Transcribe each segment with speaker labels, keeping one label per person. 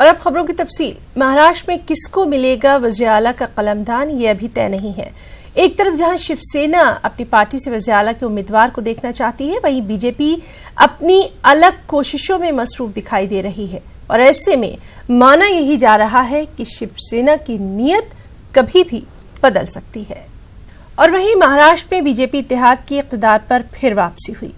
Speaker 1: और अब खबरों की तफसील। महाराष्ट्र में किसको मिलेगा वज़ीर आला का कलमदान, ये अभी तय नहीं है। एक तरफ जहां शिवसेना अपनी पार्टी से वज़ीर आला के उम्मीदवार को देखना चाहती है, वहीं बीजेपी अपनी अलग कोशिशों में मसरूफ दिखाई दे रही है। और ऐसे में माना यही जा रहा है कि शिवसेना की नीयत कभी भी बदल सकती है। और वहीं महाराष्ट्र में बीजेपी इत्तेहाद की इक़्तिदार पर फिर वापसी हुई।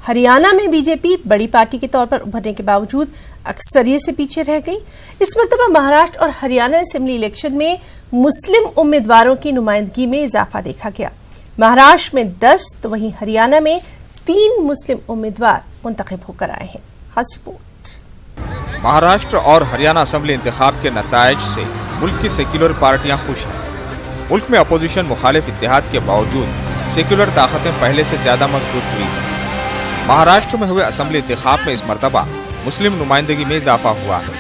Speaker 1: हरियाणा में बीजेपी बड़ी पार्टी के तौर पर उभरने के बावजूद अक्सरियत से पीछे रह गई। इस मरतबा महाराष्ट्र और हरियाणा असेंबली इलेक्शन में मुस्लिम उम्मीदवारों की नुमाइंदगी में इजाफा देखा गया। महाराष्ट्र में 10 तो वहीं हरियाणा में 3 मुस्लिम उम्मीदवार मुंतखब होकर आए हैं। खास रिपोर्ट।
Speaker 2: महाराष्ट्र और हरियाणा असेंबली इंतखाब के नतायज से मुल्क की सेक्युलर पार्टियां खुश हैं। मुल्क में अपोजिशन मुखालिफ इत्तेहाद के बावजूद सेक्युलर ताकतें पहले से ज्यादा मजबूत हुई हैं। महाराष्ट्र में हुए असेंबली इंतखाब में इस मरतबा मुस्लिम नुमाइंदगी में इजाफा हुआ है।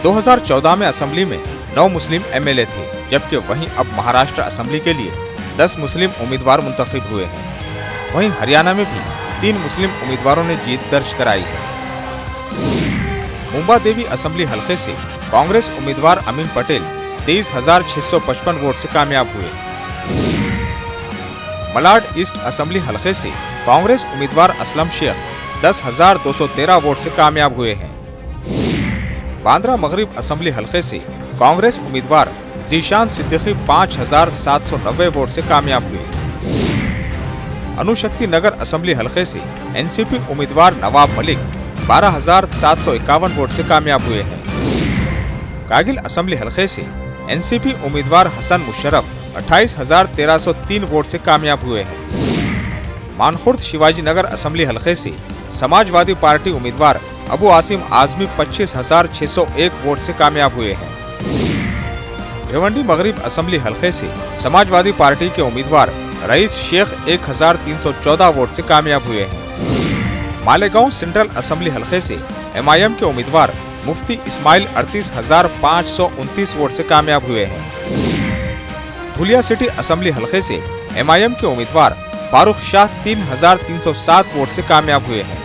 Speaker 2: 2014 में असेंबली में 9 मुस्लिम एमएलए थे, जबकि वहीं अब महाराष्ट्र असेंबली के लिए 10 मुस्लिम उम्मीदवार मुंतखब हुए हैं। वहीं हरियाणा में भी 3 मुस्लिम उम्मीदवारों ने जीत दर्ज कराई है। मुंबा देवी असेंबली हलके से कांग्रेस उम्मीदवार अमीन पटेल 23,655 वोट से कामयाब हुए। मलाड ईस्ट असेंबली हलके से कांग्रेस उम्मीदवार असलम शेख 10,213 वोट से कामयाब हुए हैं। बांद्रा मगरिब असेंबली हलके से कांग्रेस उम्मीदवार जीशान सिद्दीकी 5,790 वोट से कामयाब हुए। अनुशक्ति नगर असेंबली हलके से एनसीपी उम्मीदवार नवाब मलिक 12,751 वोट से कामयाब हुए हैं। कारगिल असेंबली हलके से एनसीपी उम्मीदवार हसन मुशर्रफ 28,1303 वोट से कामयाब हुए हैं। मानखुर्द शिवाजी नगर असेंबली हलके से समाजवादी पार्टी उम्मीदवार अबू आसिम आजमी 25,601 वोट से कामयाब हुए हैं। भिवंडी मगरिब असेंबली हलके से समाजवादी पार्टी के उम्मीदवार रईस शेख 1,314 वोट से कामयाब हुए हैं। मालेगांव सेंट्रल असेंबली हलके से एमआईएम के उम्मीदवार मुफ्ती इस्माइल 38,529 वोट से कामयाब हुए हैं। धुलिया सिटी असेंबली हलके से एमआईएम के उम्मीदवार फारूक शाह 3,307 वोट से कामयाब हुए हैं।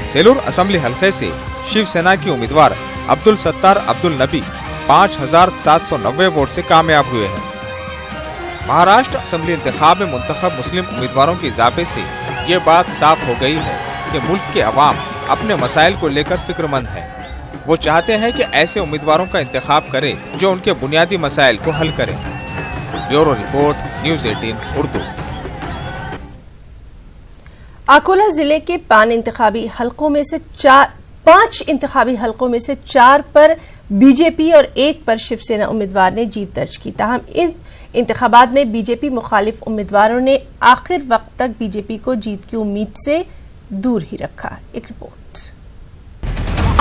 Speaker 2: सेलूर असेंबली हलके से शिवसेना की उम्मीदवार अब्दुल सत्तार अब्दुल नबी 5,790 वोट से कामयाब हुए हैं। महाराष्ट्र असेंबली इंतखाब में मुंतखब मुस्लिम उम्मीदवारों के इजाफे से ये बात साफ हो गई है कि मुल्क के अवाम अपने मसाइल को लेकर फिक्रमंद है। वो चाहते हैं कि ऐसे उम्मीदवारों का इंतखाब करें जो उनके बुनियादी मसाइल को हल करें। Bureau report, news 18 Urdu.
Speaker 1: Akola जिले के 5 इंतखाबी हलकों में से 4 पर बीजेपी और 1 पर शिवसेना उम्मीदवार ने जीत दर्ज की। ताहम इन इंतखाबात में बीजेपी मुखालिफ उम्मीदवारों ने आखिर वक्त तक बीजेपी को जीत की उम्मीद से दूर ही रखा। एक रिपोर्ट।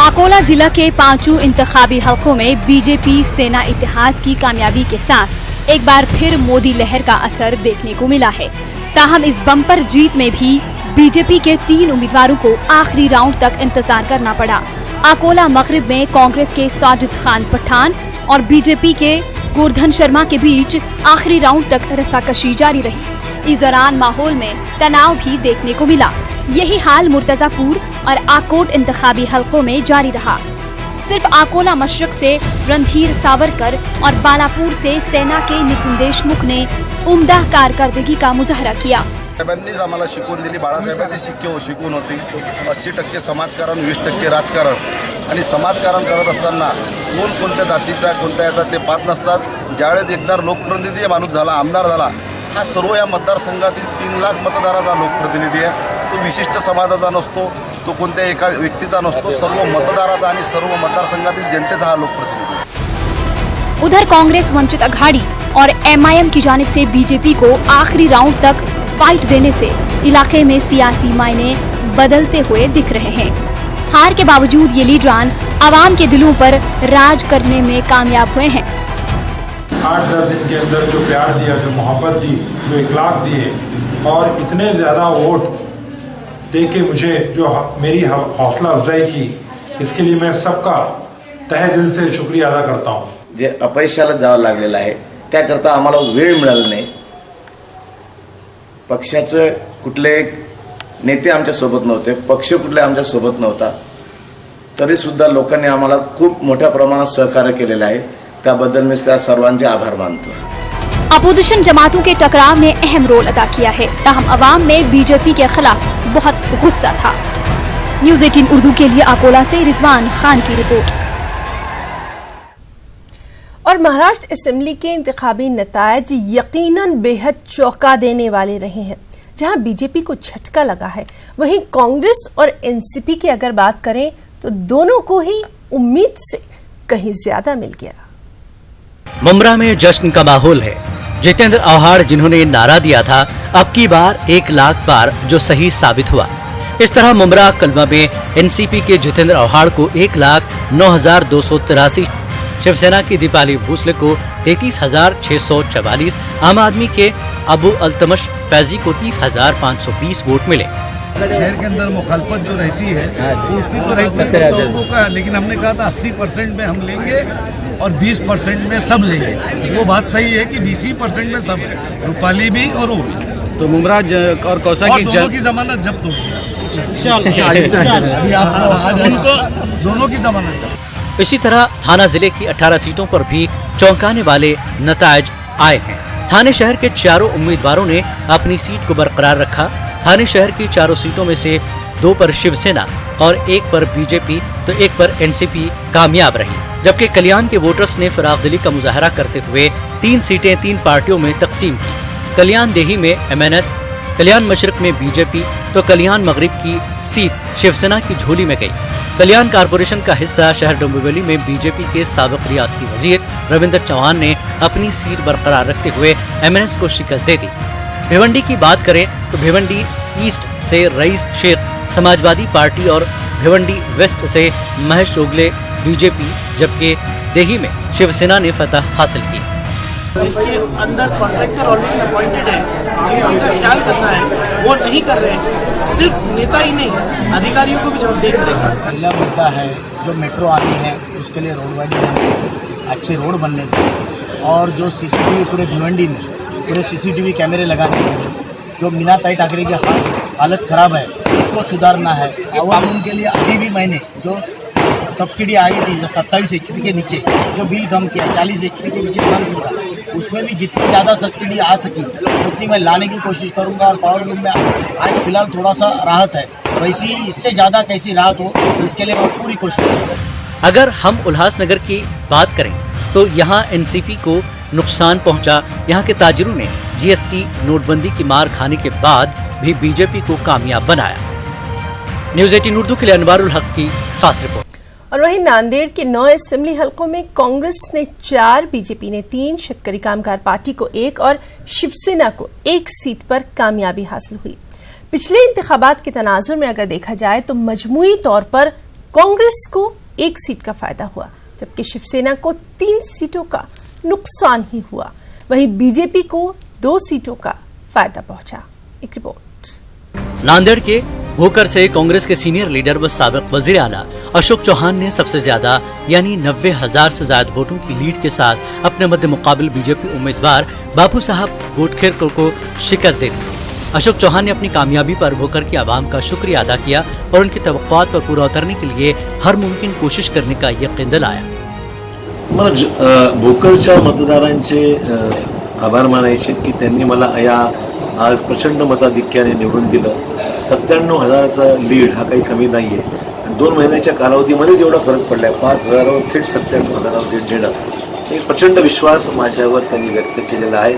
Speaker 3: अकोला जिला के 5 इंतखाबी हलकों में बीजेपी सेना इत्तेहाद की कामयाबी के साथ एक बार फिर मोदी लहर का असर देखने को मिला है। ताहम इस बम्पर जीत में भी बीजेपी के 3 उम्मीदवारों को आखिरी राउंड तक इंतजार करना पड़ा। अकोला मगरिब में कांग्रेस के साजिद खान पठान और बीजेपी के गोवर्धन शर्मा के बीच आखिरी राउंड तक रस्साकशी जारी रही। इस दौरान माहौल में तनाव भी देखने को मिला। यही हाल मुर्तजापुर और आकोट इंतखाबी हलकों में जारी रहा। सिर्फ अकोला मशरक से रणधीर सावरकर और बालापुर से सेना के नितिन देशमुख ने उम्दा कारकर्दगी का मुजाहरा किया।
Speaker 4: साहेबांनीच आम्हाला शिकवून दिली, बाळासाहेबांची शिकवून होती। 80% समाजकारण, 20% राजकारण। आणि समाजकारण करत असताना कोण कोणत्या जातीचा कोणत्या याचा ते पाहत नसतात। ज्यावेळेस एकदा लोकप्रतिनिधी माणूस झाला, आमदार झाला, हा सर्व या मतदारसंघातील 3 लाख मतदाराचा लोकप्रतिनिधी आहे। तो विशिष्ट समाजाचा नसतो, तो कोणत्या एका व्यक्तीचा नसतो, सर्व मतदाराचा आणि सर्व मतदारसंघातील जनतेचा हा लोकप्रतिनिधी है।
Speaker 3: उधर कांग्रेस वंचित अघाड़ी और एमआईएम की जानिब से बीजेपी को आखिरी राउंड तक फाइट देने से इलाके में सियासी मायने बदलते हुए दिख रहे हैं। हार के बावजूद ये लीडरान आवाम के दिलों पर राज करने में कामयाब हुए हैं।
Speaker 5: 8-10 दिन के अंदर जो प्यार दिया, जो मोहब्बत दी, जो इखलाक दिए और इतने ज़्यादा वोट दे के मुझे जो मेरी हौसला अफजाई की, इसके लिए मैं सबका तहे दिल से शुक्रिया अदा करता हूँ।
Speaker 6: जे अपयशाला जावं लागलेलं आहे त्याकरता आम्हाला वेळ मिळाला नाही। पक्षाचे कुठले नेते आमच्या सोबत नव्हते, पक्ष कुठले आमच्या सोबत नव्हता। तरीसुद्धा लोकांनी आम्हाला खूप मोठ्या प्रमाणात सहकार्य केलेलं आहे. त्याबद्दल मी त्या सर्वांचे आभार मानतो.
Speaker 3: अपोजिशन जमातों के टकराव में अहम रोल अदा किया है, ताहम अवाम में बीजेपी के खिलाफ बहुत गुस्सा था। न्यूज़ 18 उर्दू के लिए अकोला से रिजवान खान की रिपोर्ट।
Speaker 1: और महाराष्ट्र असेंबली के इंतखाबी नतायज यकीनन बेहद चौंका देने वाले रहे हैं। जहां बीजेपी को झटका लगा है, वहीं कांग्रेस और एनसीपी की अगर बात करें तो दोनों को ही उम्मीद से कहीं ज्यादा मिल गया।
Speaker 7: मुमरा में जश्न का माहौल है। जितेंद्र आव्हाड जिन्होंने नारा दिया था अब की बार 1 लाख पार, जो सही साबित हुआ। इस तरह मुमरा कलमा में एनसीपी के जितेंद्र आव्हाड को 1,09,283, शिवसेना की दीपाली भोसले को 33,644, आम आदमी के अबू अल्तमश फैजी को 30,520 वोट मिले।
Speaker 8: शहर के अंदर मुखालफत जो रहती है वो उतनी तो रहती है लोगों का, लेकिन हमने कहा था 80% में हम लेंगे और 20% में सब लेंगे। वो बात सही है कि 20% में सब है, रूपाली भी और वो भी।
Speaker 9: तो मुमरा और कौसा की
Speaker 8: दोनों की जमानत जब्त होगी। अभी आपको दोनों की जमानत जब्त।
Speaker 7: इसी तरह थाना जिले की 18 सीटों पर भी चौंकाने वाले नतायज आए हैं। थाने शहर के चारों उम्मीदवारों ने अपनी सीट को बरकरार रखा। थाने शहर की चारों सीटों में से 2 पर शिवसेना और 1 पर बीजेपी तो 1 पर एनसीपी कामयाब रही, जबकि कल्याण के वोटर्स ने फिराकदिली का मुजाहरा करते हुए 3 सीटें 3 पार्टियों में तकसीम की। कल्याण देही में एमएनएस, कल्याण मशरक में बीजेपी तो कल्याण मगरिब की सीट शिवसेना की झोली में गई। कल्याण कारपोरेशन का हिस्सा शहर डोंबिवली में बीजेपी के साबिक रियासती वजीर रविंद्र चौहान ने अपनी सीट बरकरार रखते हुए एमएनएस को शिकस्त दे दी। भिवंडी की बात करें तो भिवंडी ईस्ट से रईस शेख समाजवादी पार्टी और भिवंडी वेस्ट से महेश चोगले बीजेपी, जबकि देही में शिवसेना ने फतह हासिल की।
Speaker 10: जिसके अंदर कॉन्ट्रैक्टर ऑलरेडी अपॉइंटेड है, जिनको इनका ख्याल करना है वो नहीं कर रहे हैं। सिर्फ नेता ही नहीं, अधिकारियों को भी जब देख रहे हैं।
Speaker 11: पहला मुद्दा है जो मेट्रो आनी है उसके लिए रोड वाइडिंग, अच्छे रोड बनने थे, और जो सीसीटीवी पूरे भिवंडी में पूरे सीसीटीवी कैमरे लगाने हैं। जो मीना ताई ठाकरे की हालत खराब है उसको सुधारना है। कानून के लिए अभी भी मैंने जो सब्सिडी आई थी, जो 27 HP के नीचे जो बिल कम किया, 40 HP के नीचे कम किया, उसमें भी जितनी ज़्यादा सब्सिडी आ सकी उतनी मैं लाने की कोशिश करूंगा। और पावर लूम में आज फिलहाल थोड़ा सा राहत है, वैसी इससे ज़्यादा कैसी राहत हो इसके लिए मैं पूरी कोशिश करूँगा।
Speaker 7: अगर हम उल्लासनगर की बात करें तो यहाँ एनसीपी को नुकसान पहुंचा। यहाँ के ताजिरों ने जीएसटी नोटबंदी की मार खाने के बाद भी बीजेपी को कामयाब बनाया। न्यूज़ 18 उर्दू के लिए अनवारुल हक की खास रिपोर्ट।
Speaker 1: और वहीं नांदेड़ के 9 असेंबली हलकों में कांग्रेस ने 4, बीजेपी ने 3, शेतकरी कामगार पार्टी को 1 और शिवसेना को 1 सीट पर कामयाबी हासिल हुई। पिछले इंतखाबात के तनाजुर में अगर देखा जाए तो मजमूई तौर पर कांग्रेस को 1 सीट का फायदा हुआ, जबकि शिवसेना को 3 सीटों का नुकसान ही हुआ। वहीं बीजेपी को 2 सीटों का फायदा पहुंचा। एक रिपोर्ट।
Speaker 7: नांदेड़ के भोकर से कांग्रेस के सीनियर लीडर व साबिक वजीर आला अशोक चौहान ने सबसे ज्यादा यानी 90,000 से ज्यादा वोटों की लीड के साथ अपने मध्य मुकाबिल बीजेपी उम्मीदवार बाबू साहब गोटखेर को शिकस्त दे दी। अशोक चौहान ने अपनी कामयाबी पर भोकर की आवाम का शुक्रिया अदा किया और उनकी तवक्कुआत पर पूरा उतरने के लिए हर मुमकिन कोशिश करने का यकीन दिलाया।
Speaker 12: मला भोकरच्या मतदारांचे आभार मानायचे की त्यांनी मला या आज प्रचंड मताधिक्याने निवडून दिलं। 97,000चा लीड हा काही कमी नाहीये आणि 2 महिन्याच्या कालावधीमध्येच एवढा फरक पडलाय। 5,000वर थेट 97,000 लीड देणं एक प्रचंड विश्वास माझ्यावर त्यांनी व्यक्त केलेला आहे।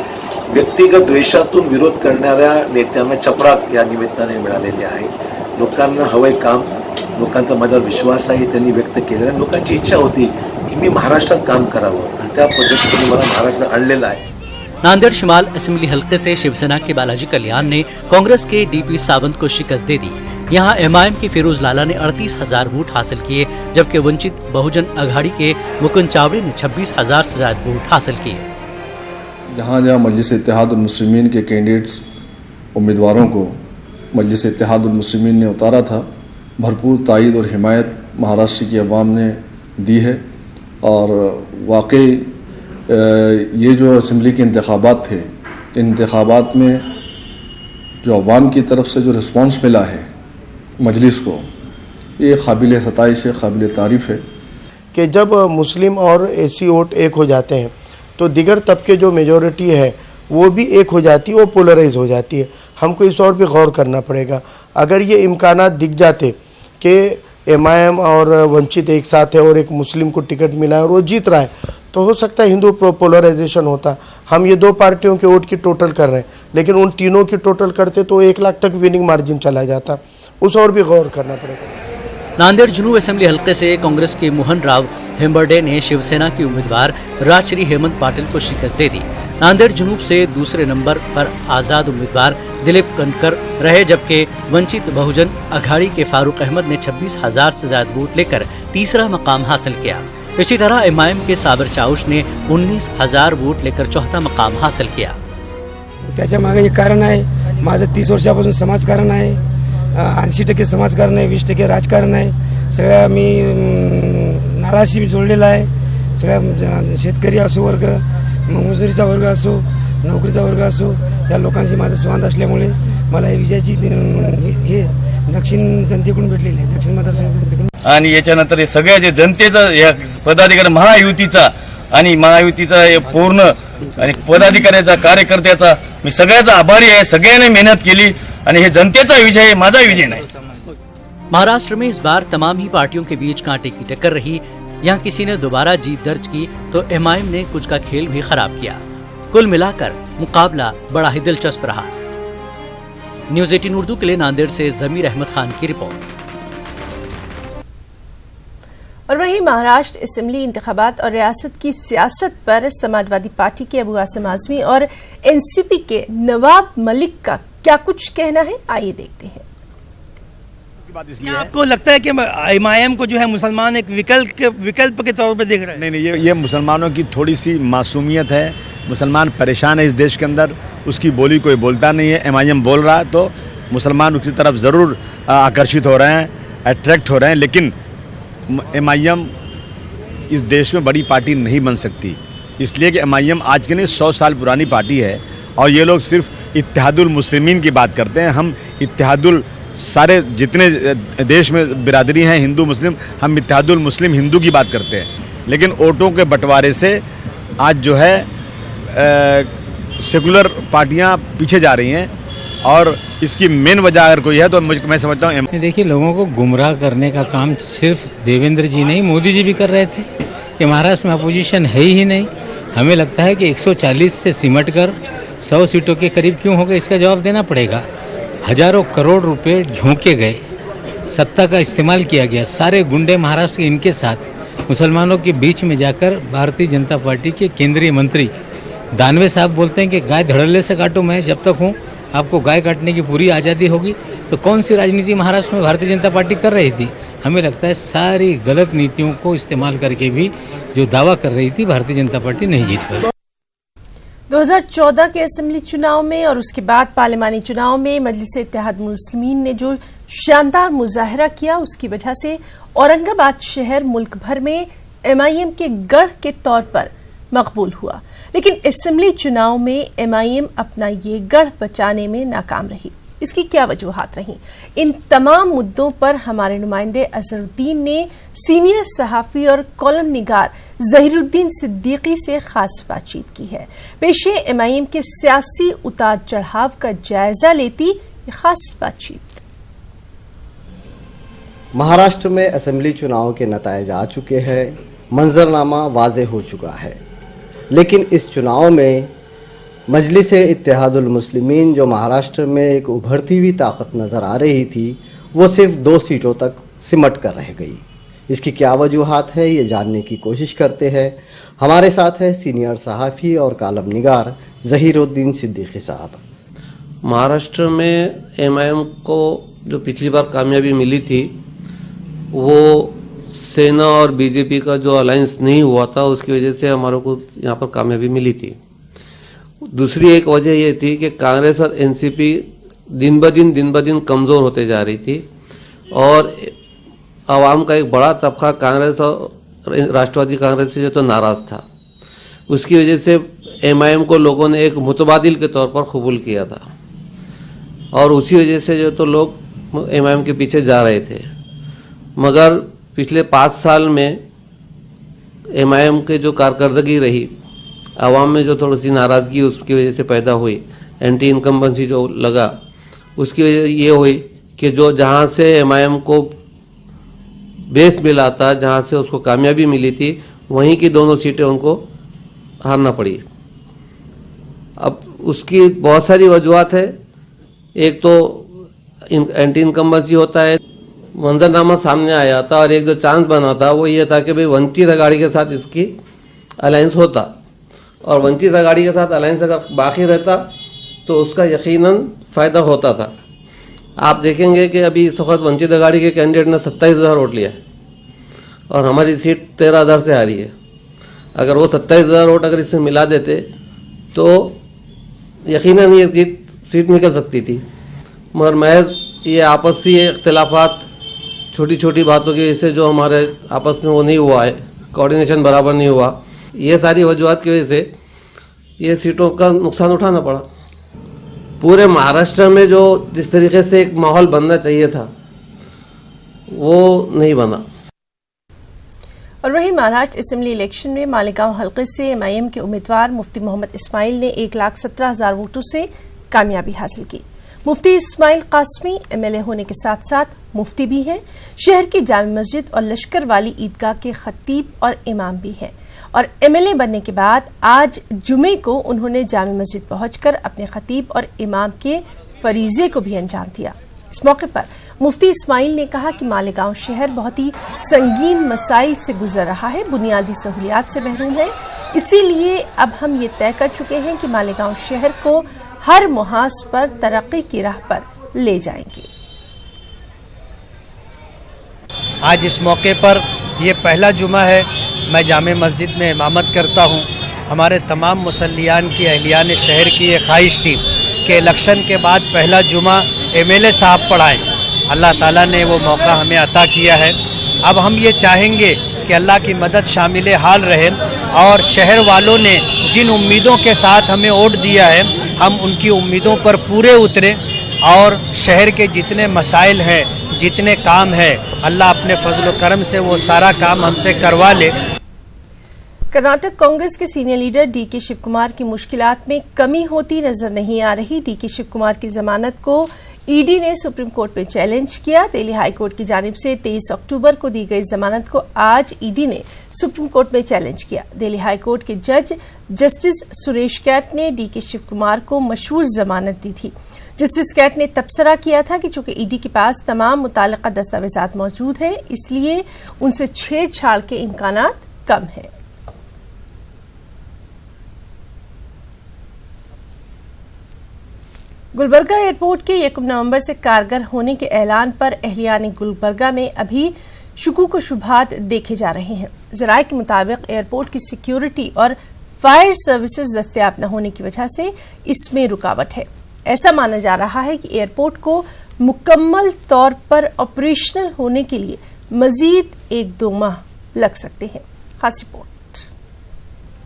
Speaker 12: व्यक्तिगत द्वेषातून विरोध करणाऱ्या नेत्यांना चपराक या निमित्ताने मिळालेले आहे। लोकांना हवंय काम, लोकांचा माझ्यावर विश्वास आहे त्यांनी व्यक्त केलेला। लोकांची इच्छा होती की मी महाराष्ट्रात काम करावं आणि त्या पद्धतीने मला महाराष्ट्रात आणलेलं आहे।
Speaker 7: नांदेड़ शिमाल असेंबली हलके से शिवसेना के बालाजी कल्याण ने कांग्रेस के डीपी सावंत को शिकस्त दे दी। यहाँ एमआईएम के फिरोज लाला ने 38,000 वोट हासिल किए, जबकि वंचित बहुजन अघाड़ी के मुकुंद चावड़े ने 26,000 से ज्यादा वोट हासिल किए।
Speaker 13: जहाँ जहाँ मजलिस इत्तेहादुल मुस्लिमीन के कैंडिडेट्स उम्मीदवारों को मजलिस इत्तेहादुल मुस्लिमीन ने उतारा था, भरपूर तायद और हिमायत महाराष्ट्र की अवाम ने दी है। और वाकई ये जो असम्बली के इंतखाबात थे, इन इंतखाबात में जो अवाम की तरफ से जो रिस्पांस मिला है मजलिस को, ये काबिल सताइश है, काबिल तारीफ़ है
Speaker 14: कि जब मुस्लिम और एसी वोट एक हो जाते हैं तो दिगर तबके जो मेजॉरिटी है वो भी एक हो जाती है, वो पोलराइज हो जाती है। हमको इस और भी गौर करना पड़ेगा। अगर ये इम्कानात दिख जाते कि एमआईएम और वंचित एक साथ है और एक मुस्लिम को टिकट मिला है और वो जीत रहा है, तो हो सकता है हिंदू पोलराइजेशन होता। हम ये दो पार्टियों के वोट की टोटल कर रहे हैं, लेकिन उन तीनों की टोटल करते तो 1 लाख तक विनिंग मार्जिन चला जाता। उस और भी गौर करना पड़ेगा।
Speaker 7: नांदेड़ जनूब असेंबली हलके से कांग्रेस के मोहन राव हेम्बर्डे ने शिवसेना के उम्मीदवार राजश्री हेमंत पाटिल को शिकस्त दे दी। नांदेड़ जनूब से दूसरे नंबर पर आजाद उम्मीदवार दिलीप कनकर रहे, जबकि वंचित बहुजन अघाड़ी के फारूक अहमद ने 26,000 से ज्यादा वोट लेकर तीसरा मकाम हासिल किया। इसी तरह एमआईएम के साबर चाउश ने 19,000 वोट लेकर चौथा मकाम हासिल किया।
Speaker 15: त्याच्या मागे एक कारण आहे, माझं 30 वर्षापासून समाजकारण आहे, 80% समाजकारण आहे, 20% राजकारण आहे। सगळ्या मी नाराशी जोडलेला आहे। सगळ्या शेतकरी असो वर्ग, मजुरीचा वर्ग असो, नोकरीचा वर्ग असो, या लोकांशी माझा संवाद असल्यामुळे मला ही विजयाची हे दक्षिण जनतेकडून भेटलेली आहे, दक्षिण मतदारसंघातून।
Speaker 9: आणि याच्यानंतर हे सगळ्या जनतेचा या पदाधिकारी महायुतीचा आणि महायुतीचा हे पूर्ण आणि पदाधिकाऱ्याचा कार्यकर्त्याचा मी सगळ्याचा आभारी आहे। सगळ्यांनी मेहनत केली आणि हे जनतेचा विजय आहे, माझा विजय नाही।
Speaker 7: महाराष्ट्र में इस बार तमाम ही पार्टियों के बीच कांटे की टक्कर रही। यहाँ किसी ने दोबारा जीत दर्ज की तो एमआईएम ने कुछ का खेल भी खराब किया। कुल मिलाकर मुकाबला बड़ा ही दिलचस्प रहा। न्यूज़ 18 उर्दू के लिए नांदेड़ से जमीर अहमद खान की रिपोर्ट।
Speaker 1: और वहीं महाराष्ट्र असेंबली इंतखाबात और रियासत की सियासत पर समाजवादी पार्टी के अबू आसिम आजमी और एनसीपी के नवाब मलिक का क्या कुछ कहना है, आइए देखते हैं।
Speaker 16: क्या आपको लगता है कि एमआईएम को जो है मुसलमान एक विकल्प के तौर पर देख रहे हैं?
Speaker 17: नहीं, ये मुसलमानों की थोड़ी सी मासूमियत है। मुसलमान परेशान है इस देश के अंदर, उसकी बोली कोई बोलता नहीं है। एमआईएम बोल रहा है तो मुसलमान उसकी तरफ ज़रूर आकर्षित हो रहे हैं, अट्रैक्ट हो रहे हैं, लेकिन एमआईएम इस देश में बड़ी पार्टी नहीं बन सकती, इसलिए कि एमआईएम आज के नहीं 100 साल पुरानी पार्टी है। और ये लोग सिर्फ इत्तेहादुल मुस्लिमीन की बात करते हैं। हम इत्तेहादुल सारे जितने देश में बिरादरी हैं हिंदू मुस्लिम, हम इत्तेहादुल मुस्लिम हिंदू की बात करते हैं। लेकिन वोटों के बंटवारे से आज जो है सेकुलर पार्टियां पीछे जा रही हैं और इसकी मेन वजह अगर कोई है तो मैं समझता हूँ।
Speaker 18: देखिए, लोगों को गुमराह करने का काम सिर्फ देवेंद्र जी नहीं, मोदी जी भी कर रहे थे कि महाराष्ट्र में अपोजिशन है ही नहीं। हमें लगता है कि 140 से सिमट कर 100 सीटों के करीब क्यों हो गए, इसका जवाब देना पड़ेगा। हजारों करोड़ रुपए झोंके गए, सत्ता का इस्तेमाल किया गया। सारे गुंडे महाराष्ट्र के इनके साथ मुसलमानों के बीच में जाकर भारतीय जनता पार्टी के केंद्रीय मंत्री दानवे साहब बोलते हैं कि गाय धड़ल्ले से काटो, मैं जब तक हूँ आपको गाय काटने की पूरी आज़ादी होगी। तो कौन सी राजनीति महाराष्ट्र में भारतीय जनता पार्टी कर रही थी? हमें लगता है सारी गलत नीतियों को इस्तेमाल करके भी जो दावा कर रही थी भारतीय जनता पार्टी नहीं जीत पाई।
Speaker 1: 2014 के असेंबली चुनाव में और उसके बाद पार्लिमानी चुनाव में मजलिस इत्तेहाद मुस्लिमीन ने जो शानदार मुजाहरा किया, उसकी वजह से औरंगाबाद शहर मुल्क भर में एमआईएम के गढ़ के तौर पर मकबूल हुआ। लेकिन असेंबली चुनाव में एमआईएम अपना ये गढ़ बचाने में नाकाम रही। इसकी क्या वजूहात रहीं? इन तमाम मुद्दों पर हमारे नुमाइंदे अजहरुद्दीन ने सीनियर सहाफ़ी और कॉलम निगार ज़हीरुद्दीन सिद्दीकी से खास बातचीत की है। पेशे एमआईएम के सियासी उतार चढ़ाव का जायजा लेती ये खास बातचीत।
Speaker 19: महाराष्ट्र में असेंबली चुनाव के नतायज आ चुके हैं, मंजरनामा वाज़ेह हो चुका है, लेकिन इस चुनाव में मजलिस इत्तेहादुल मुस्लिमीन जो महाराष्ट्र में एक उभरती हुई ताकत नज़र आ रही थी, वो सिर्फ 2 सीटों तक सिमट कर रह गई। इसकी क्या वजूहात है, ये जानने की कोशिश करते हैं। हमारे साथ है सीनियर सहाफ़ी और कालम निगार ज़हीरुद्दीन सिद्दीकी साहब।
Speaker 20: महाराष्ट्र में एमआईएम को जो पिछली बार कामयाबी मिली थी, वो सेना और बीजेपी का जो अलायंस नहीं हुआ था, उसकी वजह से हमारे को यहाँ पर कामयाबी मिली थी। दूसरी एक वजह ये थी कि कांग्रेस और एनसीपी दिन ब दिन कमज़ोर होते जा रही थी और आवाम का एक बड़ा तबका कांग्रेस और राष्ट्रवादी कांग्रेस से जो तो नाराज़ था। उसकी वजह से एमआईएम को लोगों ने एक मुतबादिल के तौर पर कबूल किया था और उसी वजह से जो तो लोग एमआईएम के पीछे जा रहे थे। मगर पिछले 5 साल में MIM के जो कारकर्दगी रही, आवाम में जो थोड़ी सी नाराज़गी उसकी वजह से पैदा हुई, एंटी इनकम्बेंसी जो लगा, उसकी वजह ये हुई कि जो जहाँ से MIM को बेस मिला था, जहाँ से उसको कामयाबी मिली थी, वहीं की दोनों सीटें उनको हारना पड़ी। अब उसकी बहुत सारी वजूहत है। एक तो एंटी इनकम्बेंसी होता है, मंजरनामा सामने आया था और एक जो चांस बना था वो ये था कि भाई वंचित अघाड़ी के साथ इसकी अलायंस होता, और वंचित अघाड़ी के साथ अलायंस अगर बाकी रहता तो उसका यकीनन फ़ायदा होता था। आप देखेंगे कि अभी इस वक्त वंचित अघाड़ी के कैंडिडेट ने 27,000 वोट लिया है और हमारी सीट 13,000 से आ रही है। अगर वो 27,000 वोट अगर इससे मिला देते तो यकीनन ये सीट निकल सकती थी, मगर महज ये आपसी इख्तिलाफात, छोटी छोटी बातों की वजह से जो हमारे आपस में वो नहीं हुआ है, कोऑर्डिनेशन बराबर नहीं हुआ, ये सारी वजूहत की वजह से ये सीटों का नुकसान उठाना पड़ा। पूरे महाराष्ट्र में जो जिस तरीके से एक माहौल बनना चाहिए था वो नहीं बना।
Speaker 1: और वहीं महाराष्ट्र असेंबली इलेक्शन में मालेगांव हलके से MIM के उम्मीदवार मुफ्ती मोहम्मद इस्माइल ने 1,17,000 वोटों से कामयाबी हासिल की। मुफ्ती इस्माइल कासमी MLA होने के साथ साथ मुफ्ती भी हैं। शहर की जामी मस्जिद और लश्कर वाली ईदगाह के खतीब और इमाम भी हैं। और MLA बनने के बाद आज जुमे को उन्होंने जामी मस्जिद पहुंचकर अपने खतीब और इमाम के फरीजे को भी अंजाम दिया। इस मौके पर मुफ्ती इस्माइल ने कहा कि मालेगांव शहर बहुत ही संगीन मसाइल से गुजर रहा है, बुनियादी सहूलियात से महरूम है। इसीलिए अब हम ये तय कर चुके हैं कि मालेगांव शहर को हर मुहाज पर तरक्की की राह पर ले जाएंगे।
Speaker 16: आज इस मौके पर ये पहला जुमा है, मैं जामे मस्जिद में इमामत करता हूँ। हमारे तमाम मुसल्लियान की, अहलियान शहर की ये ख्वाहिश थी कि इलेक्शन के बाद पहला जुमा MLA साहब पढ़ाएं। अल्लाह ताला ने वो मौका हमें अता किया है। अब हम ये चाहेंगे कि अल्लाह की मदद शामिल हाल रहे और शहर वालों ने जिन उम्मीदों के साथ हमें वोट दिया है, हम उनकी उम्मीदों पर पूरे उतरे और शहर के जितने मसाइल हैं, जितने काम हैं, अल्लाह अपने फजल व करम से वो सारा काम हमसे करवा ले।
Speaker 1: कर्नाटक कांग्रेस के senior leader DK Shivakumar की मुश्किलात में कमी होती नजर नहीं आ रही। DK शिव कुमार की जमानत को ED ने सुप्रीम कोर्ट में चैलेंज किया। दिल्ली हाई कोर्ट की जानिब से 23 अक्टूबर को दी गई जमानत को आज ED ने सुप्रीम कोर्ट में चैलेंज किया। दिल्ली हाई कोर्ट के जज जस्टिस सुरेश कैट ने DK शिव कुमार को मशहूर जमानत दी थी। जस्टिस कैट ने तबसरा किया था कि चूंकि ED के पास तमाम मुताल्लिका दस्तावेजात मौजूद हैं, इसलिए उनसे छेड़छाड़ के इम्कानात कम है। गुलबर्गा एयरपोर्ट के 1 नवंबर से कारगर होने के ऐलान पर अहलियान गुलबर्गा में अभी शुकूक व शुबहात देखे जा रहे हैं। ज़राए के मुताबिक एयरपोर्ट की सिक्योरिटी और फायर सर्विसेज दस्तयाब न होने की वजह से इसमें रुकावट है। ऐसा माना जा रहा है कि एयरपोर्ट को मुकम्मल तौर पर ऑपरेशनल होने के लिए मजीद 1-2 माह लग सकते हैं। खास रिपोर्ट।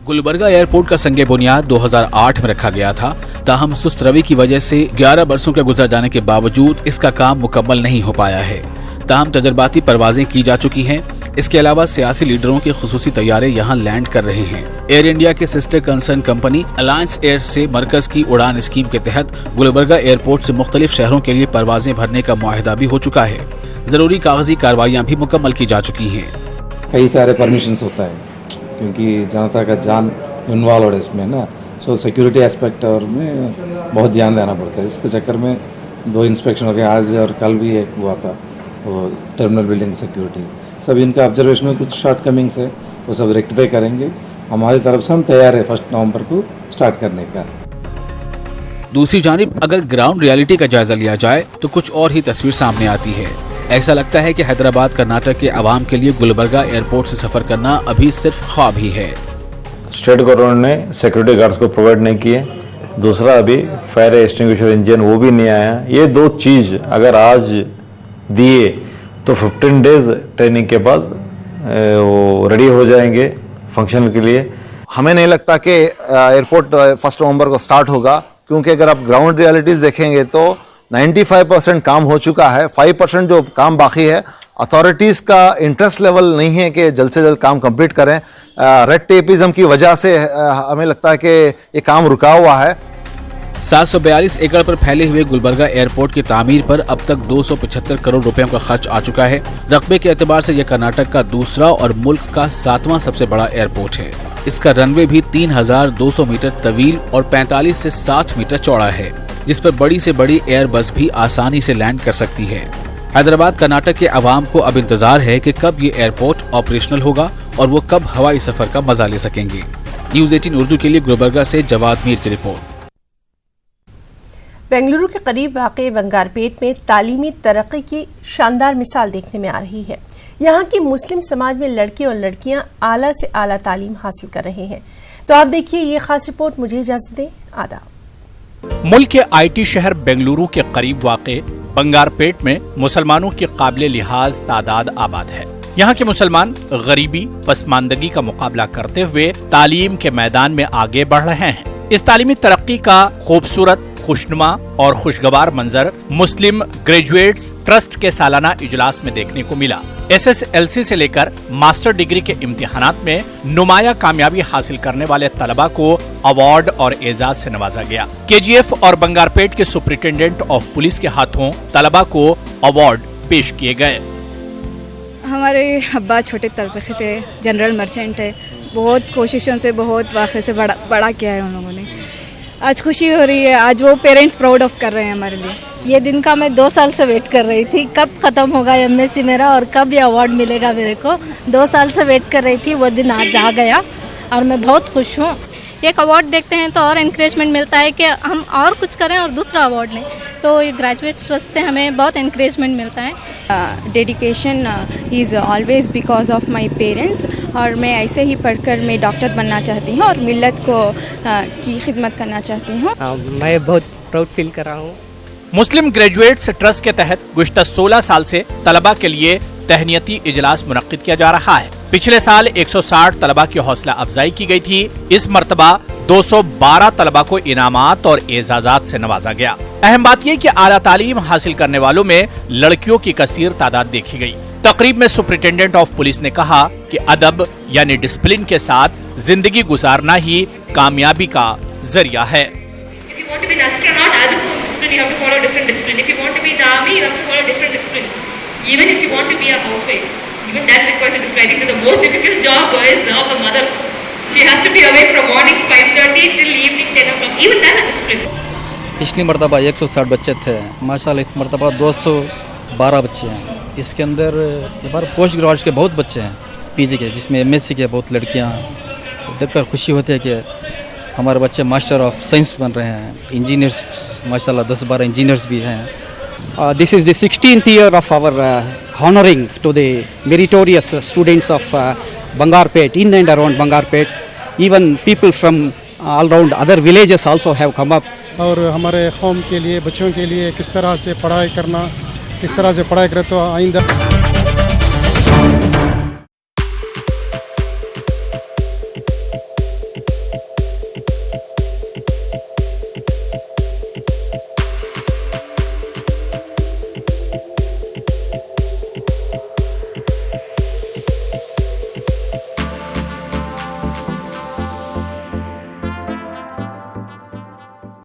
Speaker 21: गुलबर्गा एयरपोर्ट का संगे बुनियाद 2008 में रखा गया था, ताहम सुस्त रवि की वजह से 11 बरसों के गुजर जाने के बावजूद इसका काम मुकम्मल नहीं हो पाया है। ताहम तजर्बाती परवाजें की जा चुकी हैं। इसके अलावा सियासी लीडरों के खुसूसी तैयारे यहाँ लैंड कर रहे हैं। एयर इंडिया के sister concern company alliance air से मरकज की उड़ान स्कीम के तहत गुलबर्गा एयरपोर्ट से मुख्तलिफ शहरों के लिए परवाजें भरने का मुआहदा भी हो चुका है। जरूरी कागजी कार्रवाइयाँ भी मुकम्मल की जा चुकी हैं।
Speaker 22: कई सारे परमिशन होता है क्योंकि जनता का जान इन्वॉल्व है इसमें ना, सो सिक्योरिटी एस्पेक्ट और में बहुत ध्यान देना पड़ता है। इसके चक्कर में 2 इंस्पेक्शन हो गए, आज और कल भी एक हुआ था, वो टर्मिनल बिल्डिंग सिक्योरिटी। सब इनका ऑब्जर्वेशन में कुछ शॉर्ट कमिंग्स है, वो सब रेक्टिफाई करेंगे। हमारी तरफ से हम तैयार है 1 नवंबर को स्टार्ट करने का।
Speaker 21: दूसरी जानिब अगर ग्राउंड रियलिटी का जायजा लिया जाए तो कुछ और ही तस्वीर सामने आती है। ऐसा लगता है कि हैदराबाद कर्नाटक के अवाम के लिए गुलबर्गा एयरपोर्ट से सफर करना अभी सिर्फ ख्वाब ही है।
Speaker 17: स्टेट गवर्नमेंट ने सिक्योरिटी गार्ड्स को प्रोवाइड नहीं किए, दूसरा अभी फायर एक्सटिंग्विशर इंजन वो भी नहीं आया। ये 2 चीज़ अगर आज दिए तो 15 डेज ट्रेनिंग के बाद वो रेडी हो जाएंगे फंक्शन के लिए।
Speaker 4: हमें नहीं लगता कि एयरपोर्ट 1 नवंबर को स्टार्ट होगा, क्योंकि अगर आप ग्राउंड रियलिटीज़ देखेंगे तो 95% काम हो चुका है, 5% जो काम बाकी है
Speaker 2: अथॉरिटीज़ का इंटरेस्ट लेवल नहीं है कि जल्द से जल्द काम कंप्लीट करें। रेड टेपिज्म की वजह से हमें लगता है कि ये काम रुका हुआ है।
Speaker 21: 742 एकड़ पर फैले हुए गुलबर्गा एयरपोर्ट की तामीर पर अब तक 275 करोड़ रुपयों का खर्च आ चुका है। रकबे के एतबार से यह कर्नाटक का दूसरा और मुल्क का 7वां सबसे बड़ा एयरपोर्ट है। इसका रनवे भी 3200 मीटर तवील और 45 से 60 मीटर चौड़ा है, जिस पर बड़ी से बड़ी एयर बस भी आसानी से लैंड कर सकती है। हैदराबाद कर्नाटक के अवाम को अब इंतजार है कि कब ये एयरपोर्ट ऑपरेशनल होगा और वो कब हवाई सफर का मजा ले सकेंगे। न्यूज़ 18 उर्दू के लिए गुलबर्गा से जवाद मीर की रिपोर्ट।
Speaker 1: बेंगलुरु के करीब वाक़े बंगारपेट में तालीमी तरक्की की शानदार मिसाल देखने में आ रही है। यहाँ की मुस्लिम समाज में लड़के और लड़कियाँ आला से आला तालीम हासिल कर रहे हैं। तो आप देखिए ये खास रिपोर्ट। मुझे इजाजत दें। आदाब।
Speaker 5: मुल्क के IT शहर बेंगलुरु के करीब वाक़े बंगारपेट में मुसलमानों की काबिले लिहाज तादाद आबाद है। यहाँ के मुसलमान गरीबी पसमानदगी का मुकाबला करते हुए तालीम के मैदान में आगे बढ़ रहे हैं। इस तालीमी तरक्की का खूबसूरत, खुशनुमा और खुशगवार मंजर मुस्लिम ग्रेजुएट्स ट्रस्ट के सालाना इजलास में देखने को मिला। SSLC से लेकर मास्टर डिग्री के इम्तिहानात में नुमाया कामयाबी हासिल करने वाले तलबा को अवार्ड और एजाज से नवाजा गया। KGF और बंगारपेट के सुपरिटेंडेंट ऑफ पुलिस के हाथों तलबा को अवार्ड पेश किए गए।
Speaker 23: हमारे अब्बा छोटे तबके से जनरल मर्चेंट है। बहुत कोशिशों से, बहुत वाक़े से बड़ा किया है उन लोगों ने। आज खुशी हो रही है। आज वो पेरेंट्स प्राउड ऑफ कर रहे हैं हमारे लिए।
Speaker 24: ये दिन का मैं 2 साल से वेट कर रही थी, कब ख़त्म होगा MSc मेरा और कब ये अवार्ड मिलेगा मेरे को। 2 साल से वेट कर रही थी, वो दिन आज आ गया और मैं बहुत खुश हूँ।
Speaker 25: एक अवार्ड देखते हैं तो और इंकरेजमेंट मिलता है कि हम और कुछ करें और दूसरा अवार्ड लें। तो ये ग्रेजुएट ट्रस्ट से हमें बहुत इंकरेजमेंट मिलता है।
Speaker 26: Dedication is always because of my parents, और मैं ऐसे ही पढ़कर मैं डॉक्टर बनना चाहती हूँ और मिल्लत को की खिदमत करना चाहती हूँ।
Speaker 27: मैं बहुत प्राउड फील कर रहा हूँ।
Speaker 5: मुस्लिम ग्रेजुएट्स ट्रस्ट के तहत गुज़िश्ता 16 साल से तलबा के लिए तहनीती इजलास मुनक्किद किया जा रहा है। पिछले साल 160 तलबा की हौसला अफजाई की गई थी। इस मर्तबा 212 तलबा को इनामात और एजाजात से नवाजा गया। अहम बात यह कि आला तालीम हासिल करने वालों में लड़कियों की कसीर तादाद देखी गई। तकरीब में सुपरिटेंडेंट ऑफ पुलिस ने कहा कि अदब यानी डिसिप्लिन के साथ जिंदगी गुजारना ही कामयाबी का जरिया है।
Speaker 28: Even if you want to be a housewife, even that requires a discipline. I think that the most difficult job is of a mother. She has to be awake from morning 5:30 till evening 10 o'clock. Even that is a discipline.
Speaker 29: पिछली मरतबा 160 बच्चे थे, माशाल्लाह इस मरतबा 212 बच्चे हैं। इसके अंदर हमारे पोस्ट ग्रेजुएट के बहुत बच्चे हैं, PG के, जिसमें MSc के बहुत लड़कियाँ। देखकर खुशी होती है कि हमारे बच्चे मास्टर ऑफ साइंस बन रहे हैं। इंजीनियर्स माशाल्लाह 10-12 इंजीनियर्स भी हैं।
Speaker 30: This is the 16th year of our honoring to the meritorious students of Bangarpet, in and around Bangarpet. Even people from all around other villages also have come up.
Speaker 31: और हमारे कौम के लिए, बच्चों के लिए किस तरह से पढ़ाई करना, किस तरह से पढ़ाई करें तो आइंदा